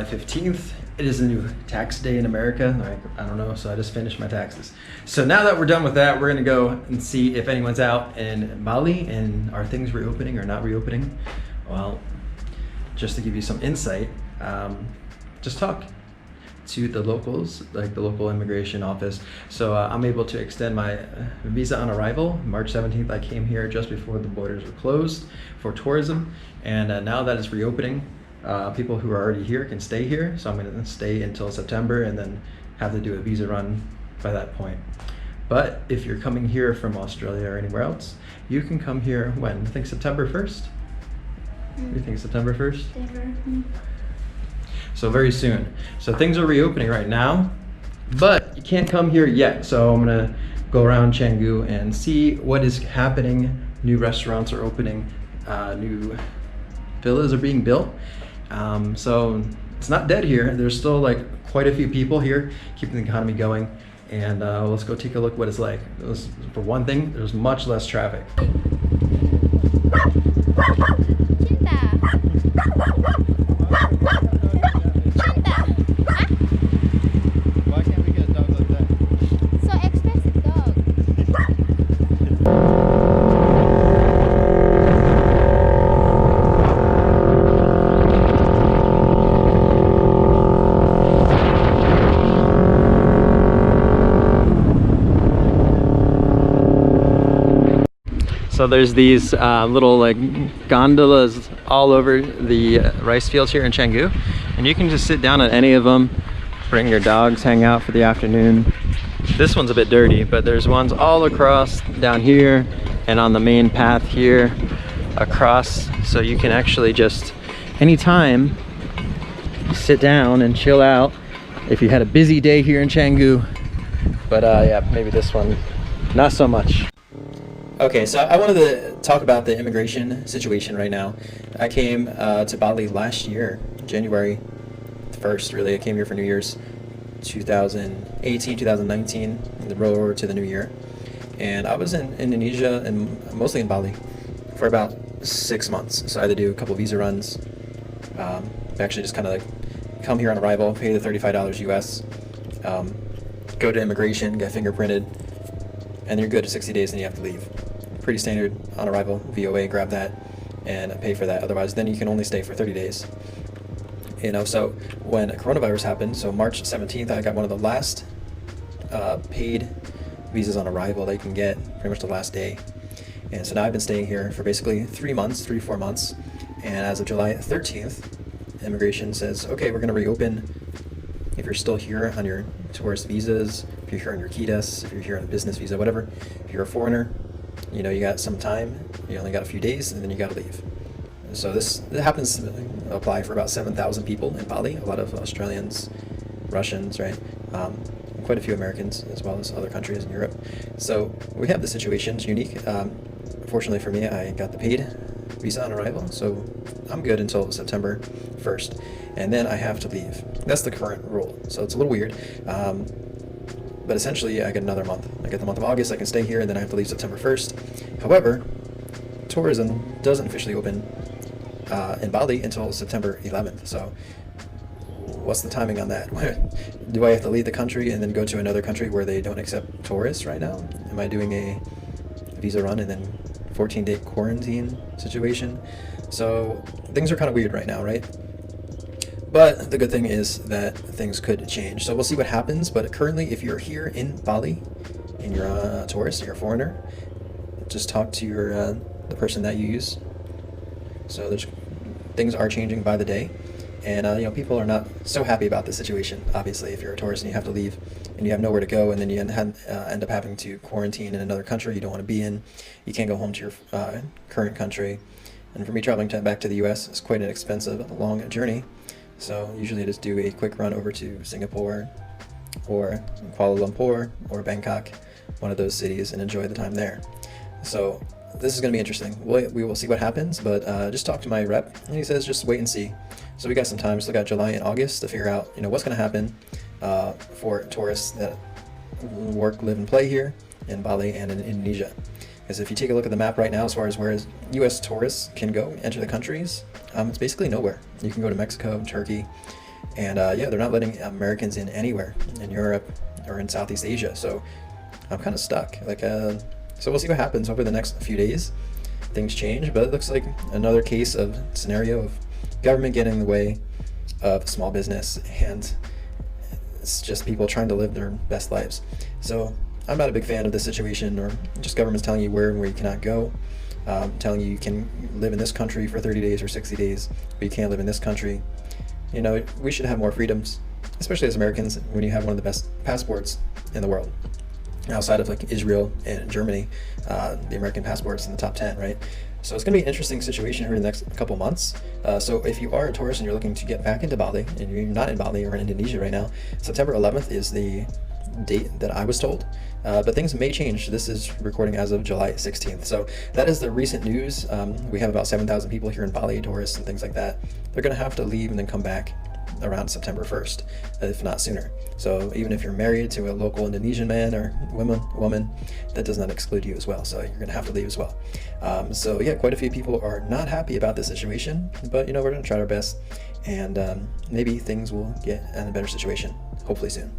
15th. It is a new tax day in America. I don't know, so I just finished my taxes. So now that we're done with that, we're gonna go and see if anyone's out in Bali and are things reopening or not reopening. Well, just to give you some insight, just talk to the locals, like the local immigration office. So I'm able to extend my visa on arrival. March 17th, I came here just before the borders were closed for tourism. And now that it's reopening, people who are already here can stay here. So I'm gonna stay until September and then have to do a visa run by that point. But if you're coming here from Australia or anywhere else, you can come here when? I think September 1st? You think September 1st? So very soon. So things are reopening right now, but you can't come here yet. So I'm gonna go around Canggu and see what is happening. New restaurants are opening, new villas are being built. So it's not dead here. There's still like quite a few people here keeping the economy going. And let's go take a look what it's like. For one thing, there's much less traffic. Why can't we get a dog like that? So expensive dog. So there's these little like gondolas all over the rice fields here in Canggu, and you can just sit down at any of them, bring your dogs, hang out for the afternoon. This one's a bit dirty, but there's ones all across down here and on the main path here across, so you can actually just anytime sit down and chill out if you had a busy day here in Canggu. But yeah, maybe this one not so much. Okay, so I wanted to talk about the immigration situation right now. I came to Bali last year, January 1st, really. I came here for New Year's 2018, 2019, the roll over to the new year. And I was in Indonesia and mostly in Bali for about 6 months. So I had to do a couple visa runs. Actually just kind of like come here on arrival, pay the $35 US, go to immigration, get fingerprinted, and you're good to 60 days and you have to leave. Pretty standard on arrival, VOA, grab that and pay for that. Otherwise, then you can only stay for 30 days. You know, so when coronavirus happened, so March 17th, I got one of the last paid visas on arrival that you can get, pretty much the last day. And so now I've been staying here for basically 3 months, 3-4 months. And as of July 13th, immigration says, okay, we're gonna reopen if you're still here on your tourist visas, if you're here on your KIDAS, if you're here on a business visa, whatever. If you're a foreigner, you know, you got some time, you only got a few days, and then you got to leave. So this happens to apply for about 7,000 people in Bali, a lot of Australians, Russians, right? Quite a few Americans, as well as other countries in Europe. So we have the situation, it's unique. Fortunately for me, I got the paid visa on arrival, so I'm good until September 1st, and then I have to leave. That's the current rule, so it's a little weird. But essentially, I get another month. I get the month of August, I can stay here, and then I have to leave September 1st. However, tourism doesn't officially open in Bali until September 11th. So what's the timing on that? Do I have to leave the country and then go to another country where they don't accept tourists right now? Am I doing a visa run and then 14-day quarantine situation? So things are kind of weird right now, right? But the good thing is that things could change. So we'll see what happens. But currently, if you're here in Bali and you're a tourist, you're a foreigner, just talk to your the person that you use. So things are changing by the day. And you know, people are not so happy about this situation. Obviously, if you're a tourist and you have to leave and you have nowhere to go, and then you end up having to quarantine in another country you don't want to be in, you can't go home to your current country. And for me, traveling back to the US is quite an expensive, long journey. So usually I just do a quick run over to Singapore or Kuala Lumpur or Bangkok, one of those cities, and enjoy the time there. So this is going to be interesting. We will see what happens, but just talk to my rep, and he says just wait and see. So we got some time. Still got July and August to figure out, you know, what's going to happen for tourists that work, live, and play here in Bali and in Indonesia. Because if you take a look at the map right now, as far as where U.S. tourists can go, enter the countries, it's basically nowhere. You can go to Mexico, Turkey, And yeah, they're not letting Americans in anywhere in Europe or in Southeast Asia. So I'm kind of stuck. Like, so we'll see what happens over the next few days. Things change, but it looks like another case of scenario of government getting in the way of small business, and it's just people trying to live their best lives. So I'm not a big fan of this situation, or just governments telling you where and where you cannot go, telling you can live in this country for 30 days or 60 days, but you can't live in this country. You know, we should have more freedoms, especially as Americans, when you have one of the best passports in the world. Outside of like Israel and Germany, the American passport's in the top 10, right? So it's going to be an interesting situation here in the next couple months. So if you are a tourist and you're looking to get back into Bali, and you're not in Bali or in Indonesia right now, September 11th is the date that I was told, but things may change. This is recording as of July 16th. So that is the recent news. We have about 7,000 people here in Bali, tourists and things like that. They're going to have to leave and then come back around September 1st, if not sooner. So even if you're married to a local Indonesian man or woman, that does not exclude you as well. So you're going to have to leave as well. So yeah, quite a few people are not happy about this situation, but you know, we're going to try our best, and maybe things will get in a better situation hopefully soon.